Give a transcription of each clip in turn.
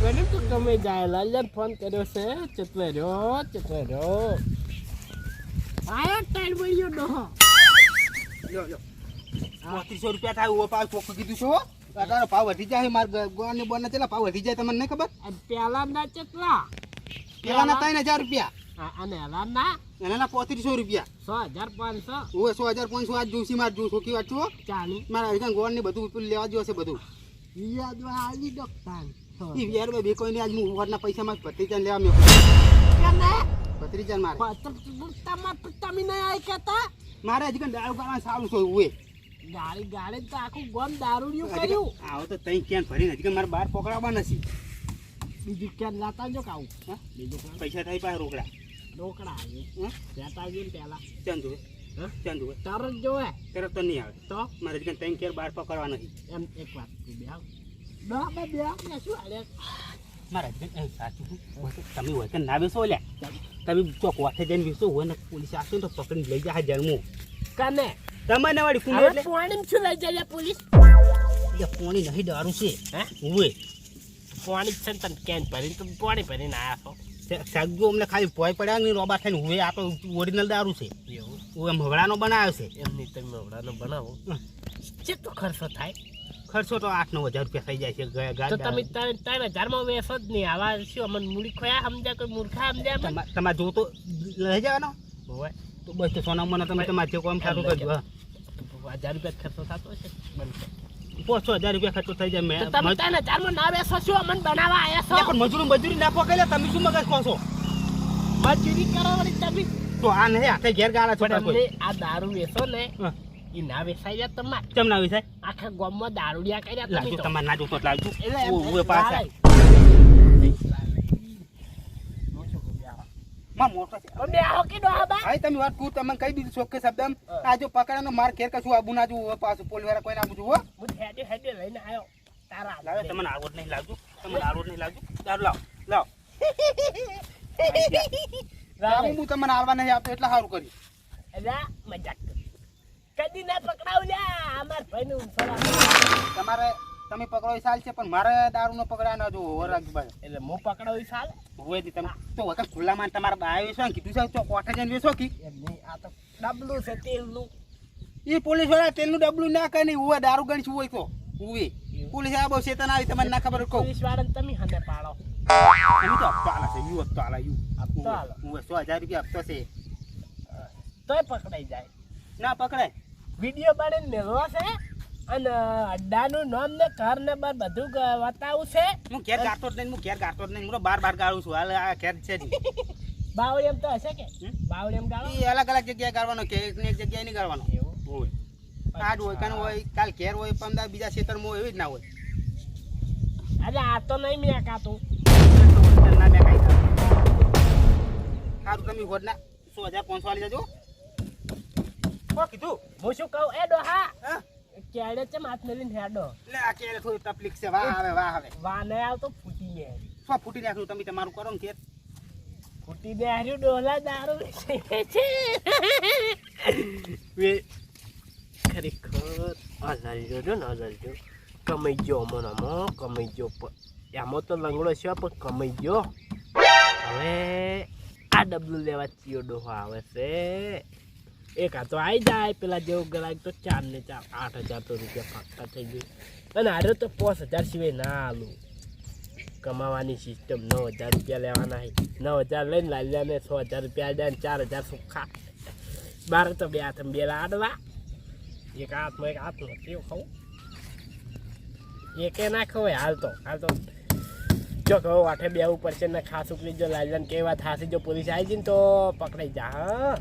મને તો ગમે જાય લાલન ફોન કર્યો છે ચતવે રહ્યો આયા ટાઈમ મળ્યો ડોહો લ્યો 3500 રૂપિયા થાય ઓ પાવ ચોખ્ખું કીધું છો તારો ભાવ વધી જાય માર ગોને બોને ચેલા ભાવ વધી જાય તમને નહીં ખબર પેલા ના ચતલા પેલાના 3000 રૂપિયા અને હલાના એના 3500 રૂપિયા 6500 ઓય 6500 આજ જોશી માર જો છોકી વાત છો ચાલી મારા હરીકન ગોળ ને બધું લેવા જો છે બધું યાદ આવી ડોક્ટર ઈ યાર બે કોઈ ને આજ હું વરના પૈસા માં ભત્રીજાન લેવા મે કેને ભત્રીજાન મારે તમે નહીં આઈ કેતા મારે હજી કન દારૂ ગાવા સારું છે ઓય ગાડી તો આખું ગોમ દારૂડિયું કર્યું આવો તો તઈ ક્યાં ભરીને હજી કન મારે બહાર પકડાવવા નથી બીજું ક્યાં લાતા જો કાવું હા બીજું પૈસા થાય પાસે રોકડા લેતા ગયું પેલા ચાંદુ ચાંદુ તરત જોવે તરત તો નહીં આવે તો મારે હજી કન તઈ ક્યાં બહાર પકડવા નથી એમ એક વાત બે શું આલે મારા સાચું તમે હોય કે ના બેસો લ્યા તમે ચોક વાથે જઈને બેસો હોય ને પોલીસ આવશે તો પકડીને લઈ જાય જન્મું કને તમારે વાળી કુંડ એટલે પાણી શું લઈ જાય પોલીસ પાણી નહીં દારૂ છે હે હોય પાણી છે તને કેન ભરીને તો પાણી ભરીને આવ્યા છો શાકજો અમને ખાલી પોય પડ્યા ને રોબા થઈને હોય આ તો ઓરિજિનલ દારૂ છે એવું એમ હવડાનો બનાવ્યો છે એમની તમે હવડાનો બનાવો કેટલો ખર્ચો થાય ખર્ચો તો 8-9 હજાર રૂપિયા થઈ જાય છે તો તમે 3000 માં વેસો જ નહીં આવા શું અમને મૂડી ખોયા સમજ્યા કોઈ મૂર્ખા સમજ્યા તમારે જો તો લઈ જવાનો હોય તો બસ તો સોના મને તમે તમારે જે કામ સારું કરજો 1000 રૂપિયા ખર્ચો થતો હશે બનશે 5000 રૂપિયા ખર્ચો થઈ જાય મેં તમે 3000 માં ના વેસો શું અમને બનાવવા આયા છો પણ મજૂરી નાખો કે તમે શું મગજ કહો છો મજૂરી કરો વળી તમે તો આ નહીં હાથે ઘેર ગાળા છોટા કોઈ આ દારૂ વેસો ને ઈ ના વેસાઈ જાય તમારે કેમ ના વેસાય આખા ગામમાં દારૂડિયા કર્યા તમે લાગજો તો તમારે ના જોતો લાગજો ઓય પાછા માં મોટો છે બે આવો કે ડોહા હાય તમે વાત કુ તમને કઈ દીધું ચોખ્ખે શબ્દમ આ જો પકડાનો માર ઘેર કશું આબુ ના જો પાછું પોલીસ વાળા કોઈ ના પૂછું હો હું હેડે લઈને આવ્યો તારા લાવે તમને આવડ નહીં લાગજો દારૂ લાવ હું તમને આવવા નહીં આપતો એટલે સારું કર્યું અલા મજાક કદી ના પકડાવ લ્યા અમાર ભાઈનું તમારે તમે પકડો સાલ છે પણ મારે દારૂ નો પકડા ના જો રાખભાઈ એટલે હું પકડાવ સાલ હોય તમે તો વખત ખુલ્લામાં તમારે બાય વેસો કીધું છે તો કોઠે જઈને વેસો કી એમની આ તો ડબલું છે તેલનું એ પોલીસ વાળા તેલનું ડબલું ના કરે નહીં હોય દારૂ ગણ છું હોય તો હોય પોલીસ આ બહુ શેતન આવી તમને ના ખબર કહું પોલીસ વાળાને તમે હને પાડો એમ તો હપ્તો આલા છે હપ્તો આલા હપ્તો આલો હું 100000 રૂપિયા હપ્તો છે તોય પકડાઈ જાય ના પકડાય વિડિયો બનાવીને મેળવો છે અને અડ્ડાનું નામ ને ઘર ને બાર બધું બતાવું છે હું ઘેર ગાતો જ નહીં હું બાર ગાળું છું હાલ આ ઘેર છે બાવળિયમ તો હશે કે બાવળિયમ ગાળો એ અલગ જગ્યાએ ગાળવાનો કે એક જગ્યાએ નહીં ગાળવાનો હોય આજ હોય કાન હોય કાલ ઘેર હોય પમદાર બીજા ક્ષેત્રમાં હોય એવી જ ના હોય અરે આ તો નહીં મેં કાતું ના મેં કાંઈ સારું તમે હોદના 100,500 વાળી જજો કીધું હું શું કહું એ ડોહા હા કેડે છે માથ મેલીને હેડો લે આ કેડે થોડી તકલીફ છે વાહ આવે વાહ ને આવતો ફૂટી ગયા શું ફૂટી નાખ્યું તમે તમારું કરો ને ઘેર ફૂટી દે હાર્યું ડોલા દારૂ છે ખરેખર અલજો જો ને અલજો કમાઈ ગયો મનામાં કમાઈ ગયો એમાં તો લંગડો છે પણ કમાઈ ગયો હવે આ ડબલું લેવા ચિયો ડોહો આવે છે એક આ તો આવી જાય પેલા જેવું ગરાક તો 4 ને 4 8,000 તો રૂપિયા ફાકતા થઈ ગયું અને આરે તો 5,000 સિવાય ના આલું કમાવાની સિસ્ટમ 9,000 રૂપિયા લેવાના છે 9,000 લઈને લાલ્યાને 6,000 રૂપિયા દે 4,000 સુખા બાર તો બે હાથ બે લાડવા એક હાથમાં એક હાથમાં કેવું ખાવું એકે ના ખવાય હાલ તો જો કહો વાઠે બેવું પડશે ને ખાસ ઉકલી જો લાલ્યાને કેવા થાશે જો પોલીસ આવી જઈને તો પકડાઈ જા હા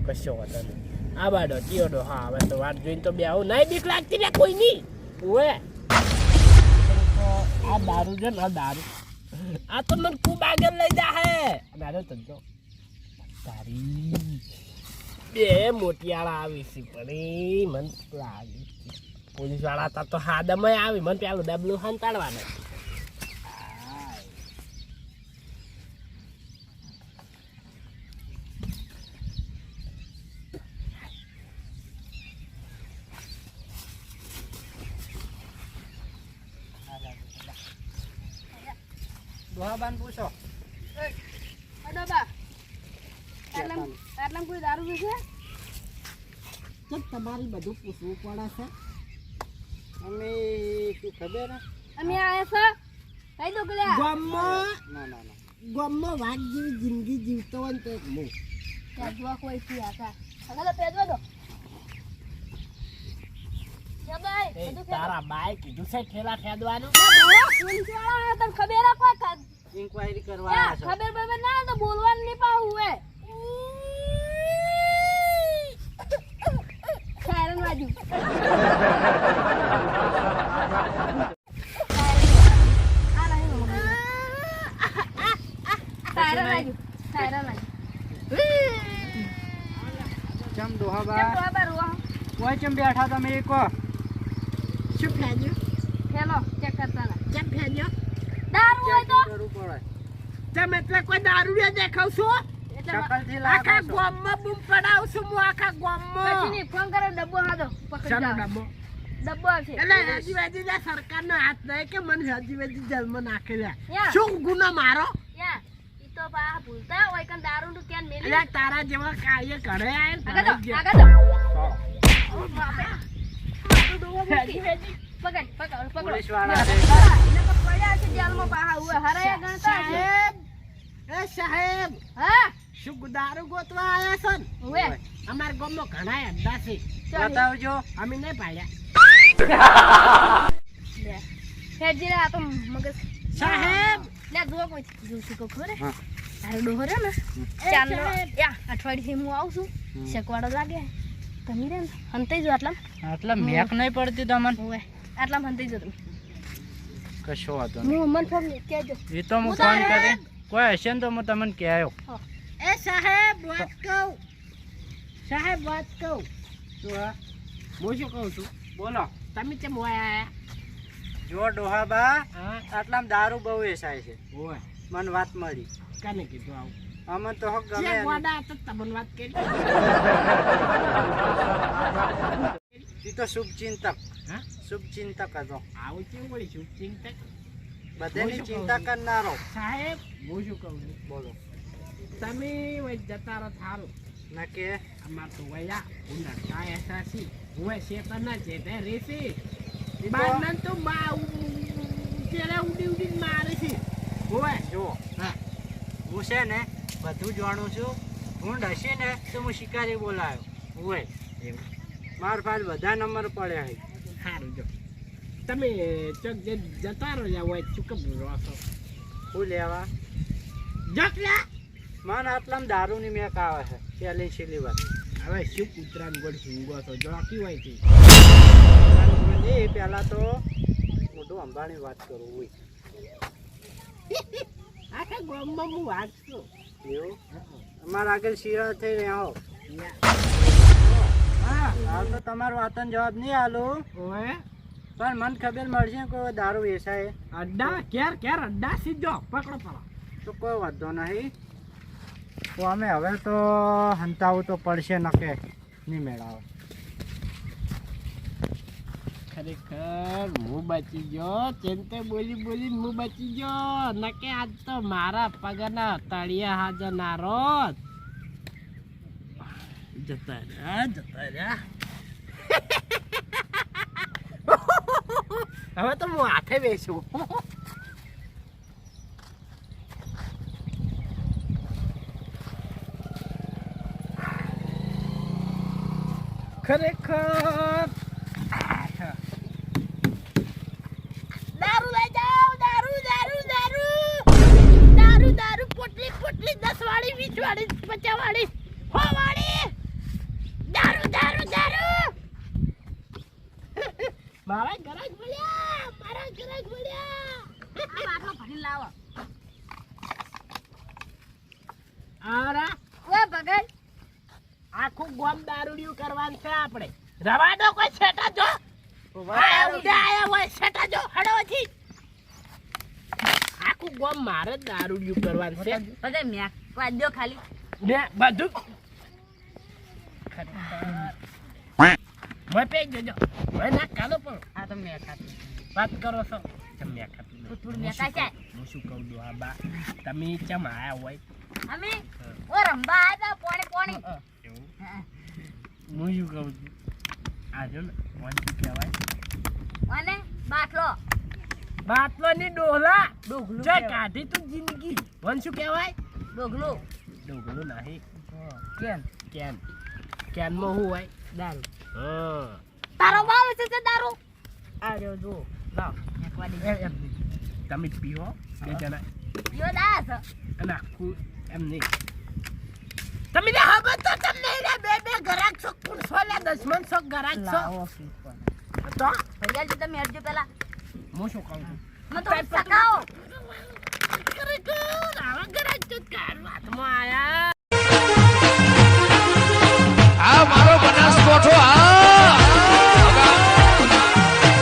કશો વાતો નહીં આ બાડો ટીઓડો હા હવે તો વાત જોઈને તો બે આવું નહીં બીક લાગતી ને કોઈ નહીં ઓએ આ દારૂ છે ને આ દારૂ આ તો મને ખૂબ આગળ લઈ જા હે દારૂ તો જો તારી બે મોટિયાળા આવી છે પણ મને લાગે પોલીસ વાળા તા તો હાદમાં આવી મને પેલું ડબલું હંતાડવાનું દોહાબાન પૂછો અડોબા આટલામાં કોઈ દારૂ પીશે? કેમ તમારી બધું પૂછવું પડે છે? અમે શું ખબર હે? અમે આયા છે કઈ દો ગલ્યા ગામમાં ના ના ના ગામમાં વાઘ જેવી જિંદગી જીવતો હોય ને તો એક હું. પેદવા કોઈ થી આકા હવે તો પેદવા દો કે ભાઈ એ બધું તારા બાય કીધું છે ઠેલા ફેદવાનું પોલીસ વાળા તને ખબર આ કોઈ ઇન્ક્વાયરી કરવા યા આવ્યા છો ખબર બબર ના તો બોલવાનું નહીં પાહું હે સાયરન વાજુ આ નહીં મમ્મી સાયરન વાજુ ચમ કેમ દોહાબા તો આ બાર કોઈ ચમ બેઠા તમે કહો શું ફેંજ્યો? હેલો ચેક કરતા ના કેમ ફેંજ્યો? દારૂ હોય તો કરવું પડે તમે એટલે કોઈ દારૂડિયો દેખાવ છો? એટલે શકલથી આખા લાગો છો ગામમાં બૂમ પડાવું છું હું આખા પછી ગામમાં. ની ફોન કરો ડબ્બો હાદો પકડી ચાલો જાઓ ડબ્બો. ડબ્બો આવશે એટલે હાજીવાજી ના સરકારનો હાથ નહીં કે મને હાજીવાજી જેલમાં નાખેલા. યા. શું ગુનો મારો? યા ઈ તો બા ભૂલતા હોય કે દારૂ નું ક્યાં મેલી એટલે તારા જેવા કાર્ય કરે આગળ આય દો આગળ દો પકડ પકડ પોલીસ પકડ વાળા છે. એને તો પડ્યા છે જેલમાં પાહા ઉએ હરાયા ગણતા છે સાહેબ એ સાહેબ હા શું દારૂ ગોતવા આયા છો ને? ઉએ અમાર ગામમાં ઘણા અડ્ડા છે. બતાવજો અમે નહીં પાડ્યા. લે ફેજી રે આ તો મગજ સાહેબ લે જો કોઈ જોશી કો ખબર હે હા. તારો ડોહો રે ને ચાંદનો યા અઠવાડિયે હું આવું છું શેકવાડો લાગે તમે રે હંતાઈ જો આટલા આટલા મેક નહીં પડતી તમને ઓએ આટલા હંતાઈ જો તમે કશો વાતો હું મન ફોન કહેજો એ તો હું ફોન કરી કોઈ હશે ને તો હું તમને કહેયો એ સાહેબ વાત કહું. સાહેબ વાત કહું. શું હા હું શું કહું છું? બોલો તમે કેમ હોય આયા? જો ડોહાબા હા આટલામાં દારૂ બહુ વેચાય છે ઓય મને વાત મળી કાને કીધું આવું? અમને તો હક ગમે જે નહીં. ગોડા હતા તમને વાત કરી. એ તો શુભચિંતક હા શુભચિંતક હતો આવું કેવું વળી છું ચિંતા. બધાની હું શું ચિંતા કહું? કરનારો સાહેબ હું શું કહું છું? બોલો તમે વળી જતા રહો થારું. ના કે અમાર તો વયા હું નડતા એસા છી હું શેતર ના જેતે રેસી ઈ તો- બાર તો બા તેરે ઉડી ઉડી મારે છે ઓય જો હા હું છે ને બધું જાણું છું હું હશે ને તો હું શિકારી બોલાયો હોય એવું માર પાસે બધા નંબર પડ્યા છે સારું જો તમે ચોક જે જતા રહો જા હોય શું કેમ રહો છો હું લેવા જકલા મને આટલામાં દારૂની મેક આવે છે પહેલી છેલ્લી વાર હવે શું કૂતરાને ગોળ હિંગો છો જોકી હોય છે એ પહેલાં તો મોટું અંબાણી વાત કરું હોય આખા ગામમાં હું વાત છું એવું અમારા આગળ શિરા થઈ રહ્યા હો હા હાલ તો તમારો વાતનો જવાબ નહીં આલું ઓય પણ મને ખબર મળશે કે દારૂ વેચાય અડ્ડા કેર અડ્ડા સીધો પકડો પકડો તો કોઈ વાંધો નહીં તો અમે હવે તો હંતાવું તો પડશે નકે નહીં મેળાવે ખરેખર હું બચી ગયો ચેન્તે બોલી બોલી હું બચી ગયો નકે આજ તો મારા પગના તળિયા હાજરનારો જતા રહ્યા હવે તો હું હાથે બેસું ખરેખર દારૂ લઈ જાઓ દારૂ દારૂ દારૂ દારૂ દારૂ પોટલી પોટલી 10 વાળી 20 વાળી 50 વાળી 100 વાળી દારૂ દારૂ દારૂ મારા ગરાજ મળ્યા બાટલો ભરી લાવો આરા ઓએ ભગત આખું ગોમ દારૂડિયું કરવાનું છે આપણે રવા દો કોઈ છેટા જો આયા હોય છેટા જો હડોથી આખું ગોમ મારે જ દારૂડિયું કરવાનું છે ભગત મેક વાદ્યો ખાલી ને બધું મેં પે જજો મેં ના કાલો પણ આ તો મેક ખાતી વાત કરો છો તમે મેં ખાતું થોડું મેકાય છે હું હું શું કહું દો બા તમે ચમ આયા હોય અમે ઓ રંબા આયા પોણી પોણી એવું હા. હું શું કહું છું આ જો ને કોણ શું કહેવાય અને બાટલો બાટલો ની ડોલા ડોગલું જે કાઢી તું જિંદગી વન શું કહેવાય ડોગલું ડોગલું નહીં કેમ કેનમાં શું હોય દારૂ હા તારો ભાવ છે દારૂ આ રહ્યો જો લાવ એમ નહીં. તમે પીવો બે જણા યો દાસ અને આખું એમ નહીં તમે લે હવે તો તમને લે બે ગરાક છો કોણ છો લે 10 છો ગરાક છો લાવો તો ભૈયા જી તમે હટજો પેલા હું શું કહું છું મને તો સકાઓ આવા ગરાક તો કાર વાતમાં આયા